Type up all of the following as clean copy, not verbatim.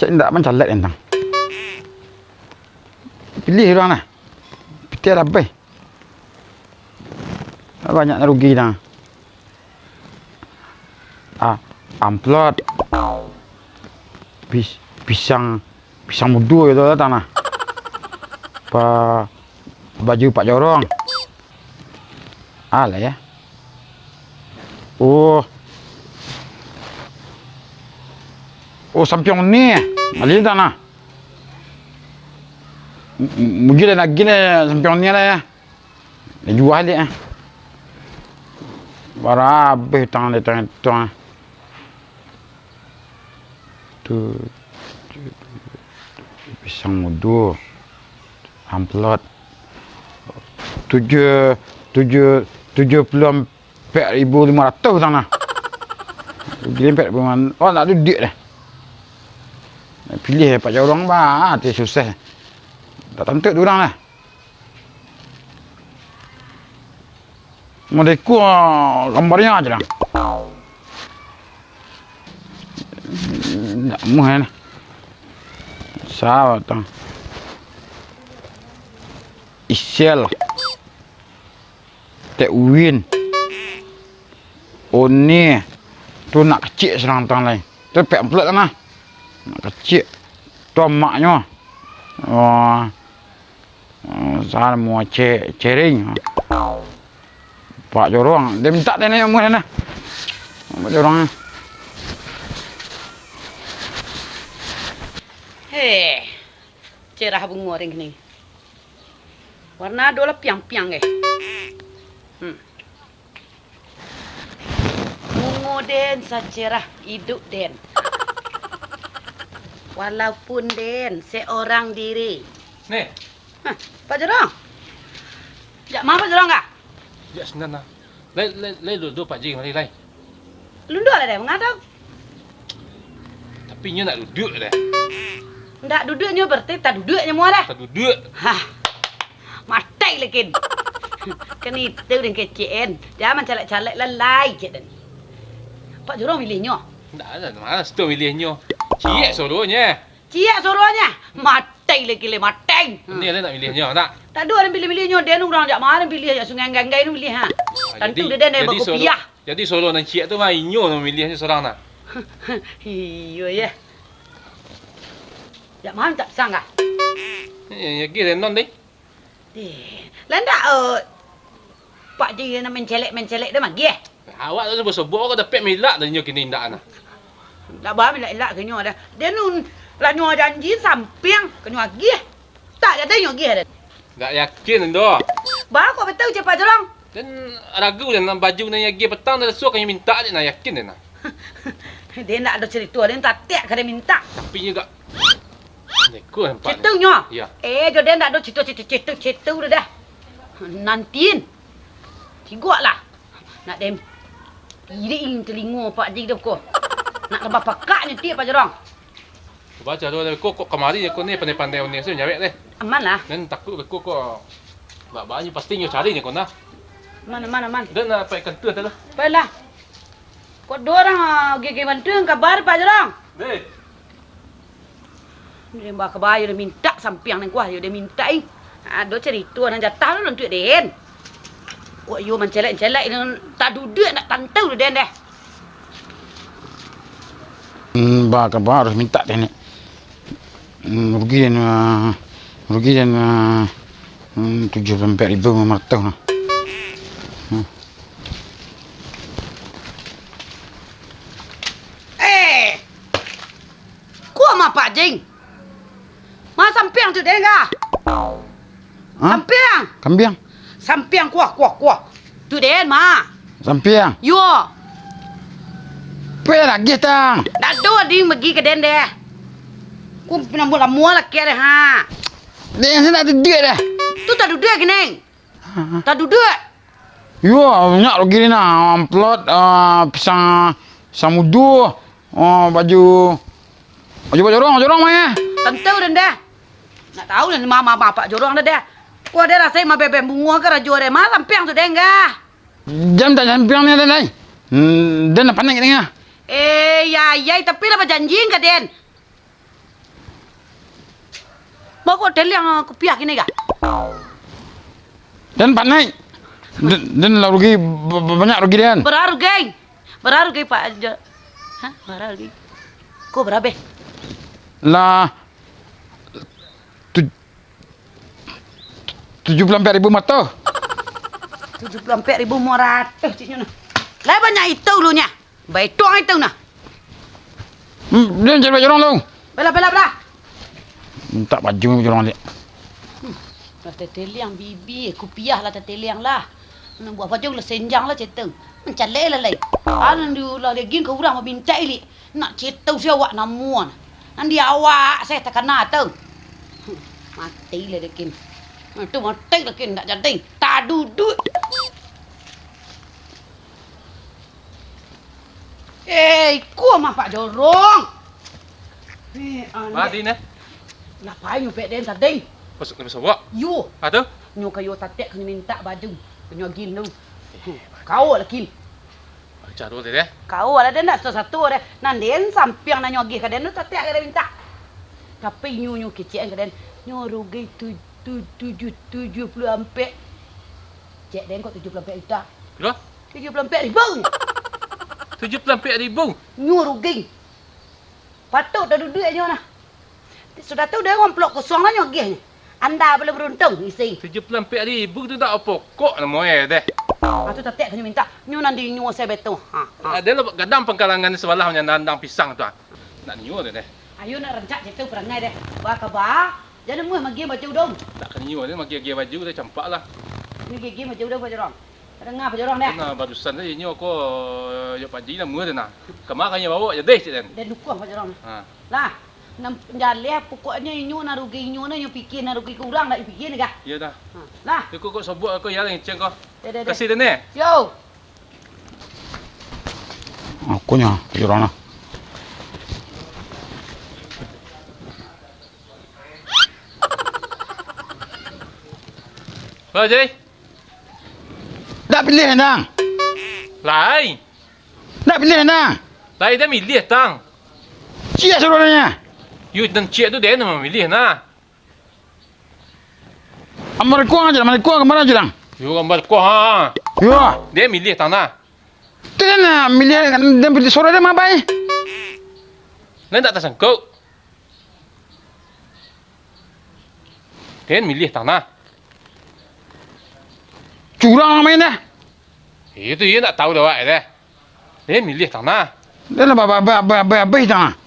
Cak ndak mencalat entang. Pilih orang lah. Pilih apa? Banyak rugi dah. Amplot. Pisang muda itu lah tanah. Baju Pak Jorong. Alah ya. Oh, sampion ni. Alih tanah. Mungkin nak gila sampion ni lah ya. Dia jual dia. Barabe tangan dia tangan. Tu pisang muda. Amplot. 74,500 sana. Gila 4,500. Oh, nak duit dah. Pilih Pak Jorong bah, dia susah. Tak tentu tu orang lah. Mereka gambarnya aja lah. Tak muat lah. Sawa tang. Isel. Tek Win. Oni. Tu nak kecil serang tang lain. Tu pek emplet tanah. Nak kecil. Tu maknya. Saya mau cering. Pak Jorong, dia minta dia nak murah lah. Pak Jorong. Hei, cerah bunga ring ni. Warna dola piang-piang Bunga den sacerah hidup den. Walaupun den seorang diri. Nih. Pak Jorong. Jak mau Pak Jorong enggak? Ya senang lah. Lai duduk Pak Jing lai. Lunduk lah deh, mengadap. Tapi nya nak duduk dah. Ndak duduknya berarti tak duduknya mua dah. Tak duduk. Hah. Matai lekin. Kan itu dengan kecil. Dia mencalek-calek lalai je dan. Pak Jorong milihnya. Ndak ada mana sto milihnya. Ciek soronya. Ciak suruhnya. Matai lagi le matai. Ni ada nak milihnya tak? Tak ada orang pilih-pilihnya. Dia nu orang jak mana pilih jak sungai ganggai nu pilih ha. Tentu dia dah berkopiah. Jadi soro dan ciek tu mainyo nak milihnya seorang nak. Iyo ya. Jak mana tak sangka. Ya gila non deh. Landa Pak Ji nak mencelek dia magi eh. Awak tu sebab kau dapat milak dan nyo kini ndak ana. Tak bah milak ke nyo dah. Dia nu lah nyo janji sampiang ke nyo lagi. Tak ada nyo lagi dah. Tak yakin ndo. Bah kau betul je Pak Jorong. Dan ragu dan baju nan yagi petang dah suka yang minta je nak yakin dia nak. Dia nak ada cerita dia tak tiap kada minta. Tapi juga Neko nampak. Cerita nyo. Ya. Jo dia nak ada cerita dah. Nantiin. Tigak lah. Nak dem piring telinga Pak Ji dah ko. Nak lebah pakak ni tiap Pak Jorong. Baca tu kok kemari kau ni pandai-pandai ni saya nyawek deh. Aman lah. Dan takut kok tak banyak pasti nyo cari ni kau nah. Man. Dan apa ikan tu dah. Baiklah. Kau dua orang gigi bantu kabar Pak Jorong. Deh. Dia bawa kebayar dia minta sampiang nang kuah dia minta ada cerita nang jatah lu nanti den. Kok yo mencelek-celek tak duduk nak tantau den deh. Kabar harus minta dia ni. Rugi dan 74,500 lah. Kau mah Pak Jing. Ma sampiang tu den ga? Sampiang. Kambiang. Sampiang kuah. Tu den ma. Sampiang. Yo. Pe lagi tang. Dah do ding pergi ke den deh. Ku pernah mula lah kira ha. Dia nak duduk dah. Tu tak duduk ke neng? Tak duduk. Yo, banyak lagi ni nah. Amplot, pisang muda, baju Pak Jorong mah. Tentu den dah. Nak tahu dan mama Pak Jorong dah. Ku ada rasa mah bebek bunga ke rajo deh. Ma sampiang tu den ga. Jam tak sampiang ni dah. Dan apa nak dengar? Ya, tapi lah janji ke den. Bawa teliang kopiah kini kah? Dan pandai. Dan lah rugi banyak rugi dan. Berharga Pak aja. Hah? Berharga. Kau berapa? Lah 74.000 mata. 74.000 murat. Ciknya nah. Lah banyak itu lu nya. Baik tuang itu nah. Dia cari baju orang tu. Bela. Minta baju orang dia. Lah teteliang bibi, kopiah lah teteliang lah. Nak buat baju lah senjang lah ceteng. Mencalek lah lai. Anu dia lah dia gin kau orang minta ili. Nak ceteng si awak namuan. Nanti awak saya tak kena tu. Mati lah dia kin. Itu mati lah kin tak jadi. Tak duduk. Kau mah Pak Jorong. Mati ni. Lah pai nyupek den tading. Masuk ni besar buat. Yo, Ada? nyo kayo tatek kena minta baju. Nyo gin tu. Kau lah kin. Baca dulu deh. Kau lah den nak satu dah. Nan den sampiang na nyo gi ka den tu tatek ka minta. Tapi nyo kecil ka den. Nyo rugi 70 ampek. Cek den kok 70 ampek juta. Berapa? 74,000. 74,000. Nyo rugi. Patut dah duduk nyo nah. Sudah tahu dia orang pelok kosong lah nyo gi. Anda boleh beruntung isi. 74,000 tu tak apa kok nama deh. Atu tatek kena minta. Nyo nanti nyo saya betul. Ada lah kadang pengkalangan sebelah yang nandang pisang tu. Nak nyu deh. Ayo nak rancak cetu perangai deh. Ba khabar. Jangan muh magi baju dong. Tak kena nyu dia maki baju dia campak lah. Ni gigi baju dong baju orang. Dengar baju orang deh. Nah barusan tadi nyu aku yo paji lah muat nah. Kemar kan bawa jadi cik dan. Dia dukung baju orang. Ha. Lah. Nam jaleh pokoknya nyo na rugi nyo na nyo fikir na rugi kurang dak fikir ni kah. Ya dah. Lah. Aku kok sebut aku ya ceng kau. Deh. Kasih dia ni. Yo. Aku nya baju orang lah. Ba Jai. Dah pilih hendang. Lai. Dah pilih hendang. Lai dia milih tang. Cia suruhnya. You dan cik tu dia nama milih nah. Amar kuang aja, amar kuang kemana aja lang. You gambar kau ha. Yo. Dia milih tang nah. Tu na milih dan pilih suruh dia mabai. Nanti tak tersangkut. Dia milih tang nah. Curang main dah. Itu dia tak tahu dah wak deh. Dia milih tang nah. Dia lah baba dah.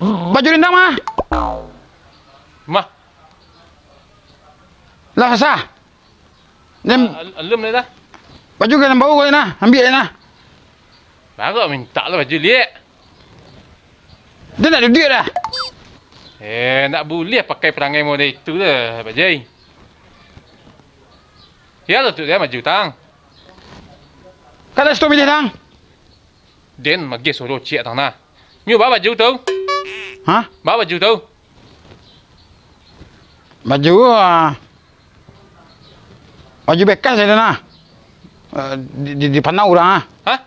Baju rendang mah. Mah. Lah sah. Dan Alum dah. baju kan bau kau na, ambil na. Baru minta lah baju liek. Dia nak duit dah. Nak boleh pakai perangai model itu dah, Bajai. Ya lah tu dia maju tang. Kalau sto pilih dang. Den magi suruh cik tang nah. Nyu bawa baju tu. Hah? Bawa baju tu. Baju baju bekas ada na. Di panau orang ah. Hah?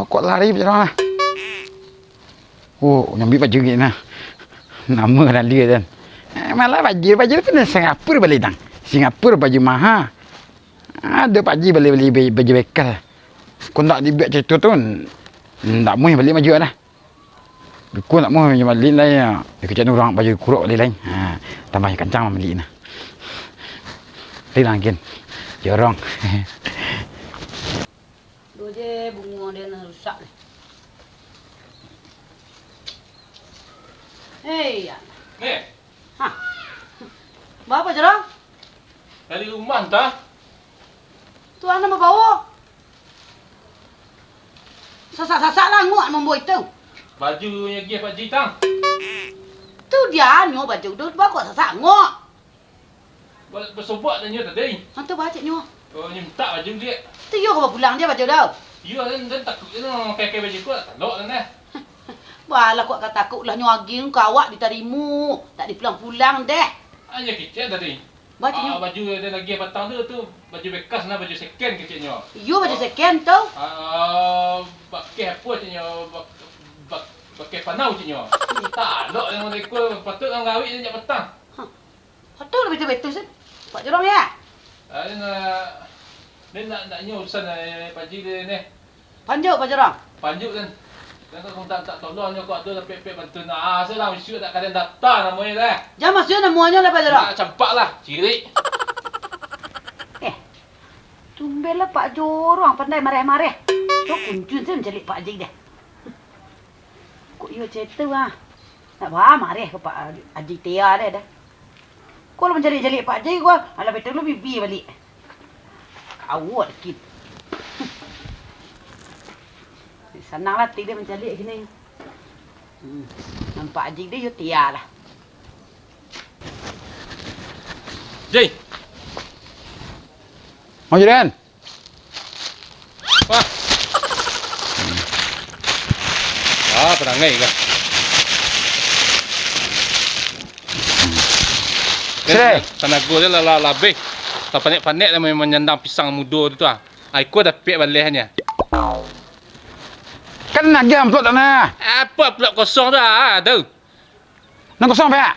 Kok lari macam mana? Oh, nyambi baju gini nah. Nama dan dia dan. Malah baju tu dari Singapura beli dang. Singapura baju mahal. Ada pakcik beli baju bekal. Kau nak dibuat macam tu tak mau beli baju dah. Kau nak mau beli lah ya. Kerja orang baju kuruk beli lain. Tambah kencang beli nah. Beli lagi. Jorong. Doje bunga dia nak rusak ni. Hei ya. Ni. Ha. Bapa Jorong? Dari rumah entah. Tu anak bawa. Sasak-sasak lah nguat membuat itu. Baju yang dia Pak Ji tang. Tu dia nyo baju tu bawa sasak nguat. Bersobak dan nyu tadi. Hantu baca nyo. Oh, nyu minta baju dia. Tu yo kau pulang dia baju dah. You dan takut dia pakai baju kau tak lok dan Balah kau kata takut lah nyuaging kawak ditarimu. Tak dipulang-pulang deh. Aja kecil tadi. Bajunya. Baju dia lagi petang tu baju bekas lah baju second kecilnya. Yo baju second tau. Pakai apa caknya? Pakai panau caknya. Tak ada yang mereka patut orang gawik sejak petang. Betul betul sen. Pak Jorong ya. Dia nak urusan pagi dia ni. Panjuk Pak Jorong. Panjuk kan. Dan kau tak tolongnya kau ada pek bantu nak lah isu tak kalian data namanya dah. Jangan masuk namanya lah Pak Jorong. Nak campak lah, ciri. Tumben lah Pak Jorong pandai marah-marah. Tok kuncun saya mencari Pak Haji dah. Kok ia cerita ah. Tak faham marah ke Pak Haji Tia dah. Kau mencari Pak Haji kau, ala betul lu bibi balik. Awak sikit. Senanglah dia mencari gini. Nampak Haji dia yo Tia lah. Jai. Mau jalan? Wah. Perangai kah? Sedih. Tenaga dia lah labih. Tak panik-panik dia menyandang pisang muda tu ah. Aku dah pek balihnya. Kan nak jam plot tanah. Apa pula kosong dah tu. Nak kosong pak?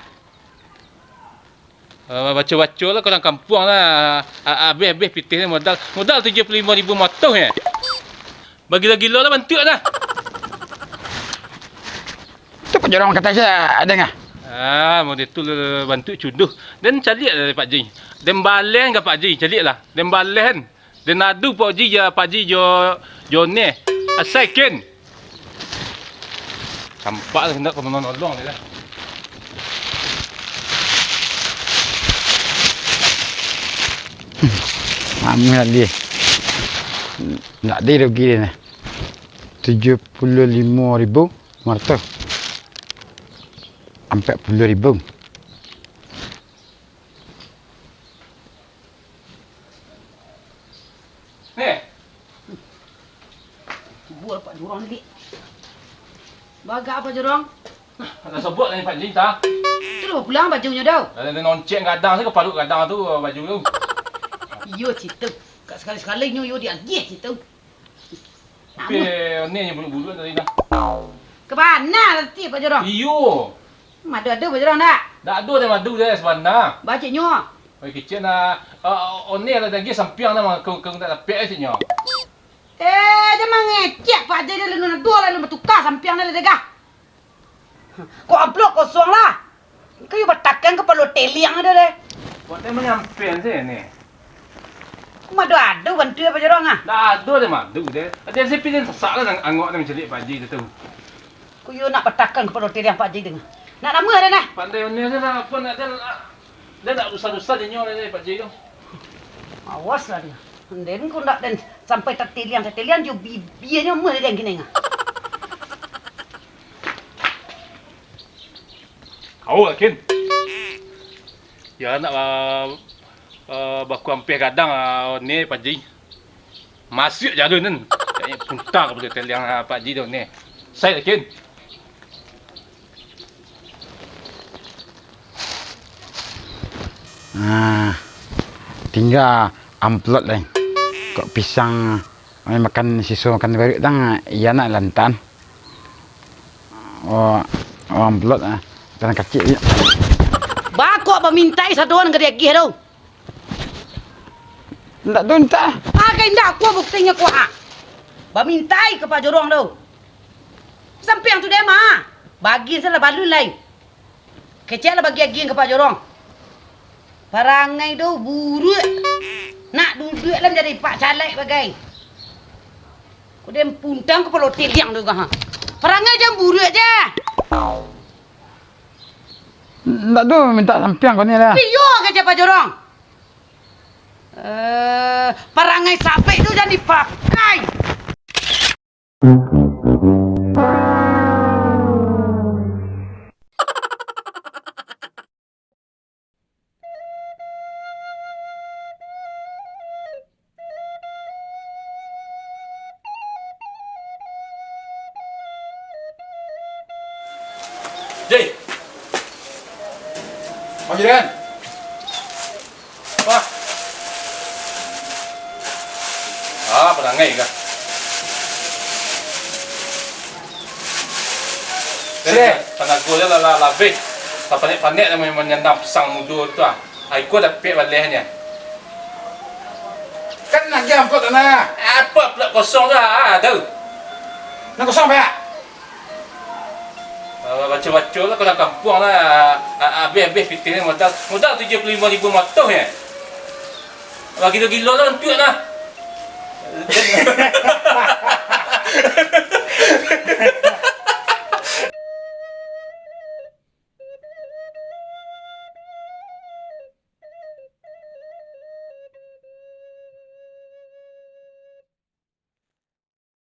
Baca-baca lah korang kampung lah. Habis pitih ni modal 75,000 motor ya. Bagi-gila lah bantu dah. Tu Pak Jorong kata saya ada ngah. Model tu bantu cunduh. Dan calik lah Pak Ji. Dan balen ke Pak Ji, calik lah. Dan balen. Dan adu Pak Ji ya Pak Ji jo ni. Second. Campak lah hendak kau nolong dia lah. Mami nak dia. Nak dia rugi dia ni. 75,000 marta. 40,000. Ni. Buat Pak Jorong ni. Bagak Pak Jorong. Nak sebut ni Pak Ji tak? Tu dah pulang bajunya dah. Ada nonceng gadang saya kepaluk gadang tu baju tu. Yo cerita. Kat sekali-sekali yo dia cerita. Tapi ni yang bulu-bulu tadi dah. Ke mana nanti Pak Jorong? Iyo. Madu ada Pak Jorong tak? Dah ada dia madu dia sebenarnya. Bacanya. Oi kecil na ni ada lagi sampiang nama kau tak dapat sini. Jangan ngecek Pak Haji dia lalu dua lalu bertukar sampiang dia lega. Kau upload kosong lah. Kau yang bertakkan kepala teliang ada deh. Buat dia menyampian sih ni. Madu ada bantu Pak Jorong ah. Dah ada dia madu dia. Ada si pilih sesak lah angok dia mencelik Pak Haji tu. Kau yang nak bertakkan kepala teliang Pak Haji dengar. Nak nama dia nah. Pandai ni dia nak apa nak dia nak rusak-rusak dia nyawa dia Pak Haji tu. Awas lah dia. Dan kau nak dan sampai terteliang jo bibinya mah dia gini ngah. Kau yakin? Ya nak baku hampir kadang ni Pak Haji. Masuk jalan kan. Kayaknya punta kepada teliang Pak Haji tu ni. Saya yakin. Tinggal amplot lain. Kok pisang makan siswa makan baru tang iya nak lantan. Amplot tanah kecil je. Bakok memintai saduan ke dia gih tu. Tak tu tak. Kau nak aku buktinya ku ah. Memintai ke Pak Jorong tu. Sampai yang tu dia mah. Bagi salah balu lain. Kecil lah bagi aging ke Pak Jorong. Perangai tu buruk. Nak duduk lah menjadi Pak Calek bagai. Kau dia puntang kepala teliang tu kah. Perangai jangan buruk je. Tak tu minta sampiang kau ni lah. Piyo kerja Pak Jorong. Perangai sampai tu jangan dipakai. Jai. Maju Dan. Apa? Perangai kah? Sir. Tenaga dia lah lebih. Panik-panik dia menyandang pisang muda tu ah. Aku dah pek balehnya. Kan nak jam kau tak nak. Apa pula kosong dah tu. Nak kosong apa ya? Baca-baca lah kalau kampung lah. Habis fitir ni modal 75,000 motor ya. Bagi gila lah untuk lah.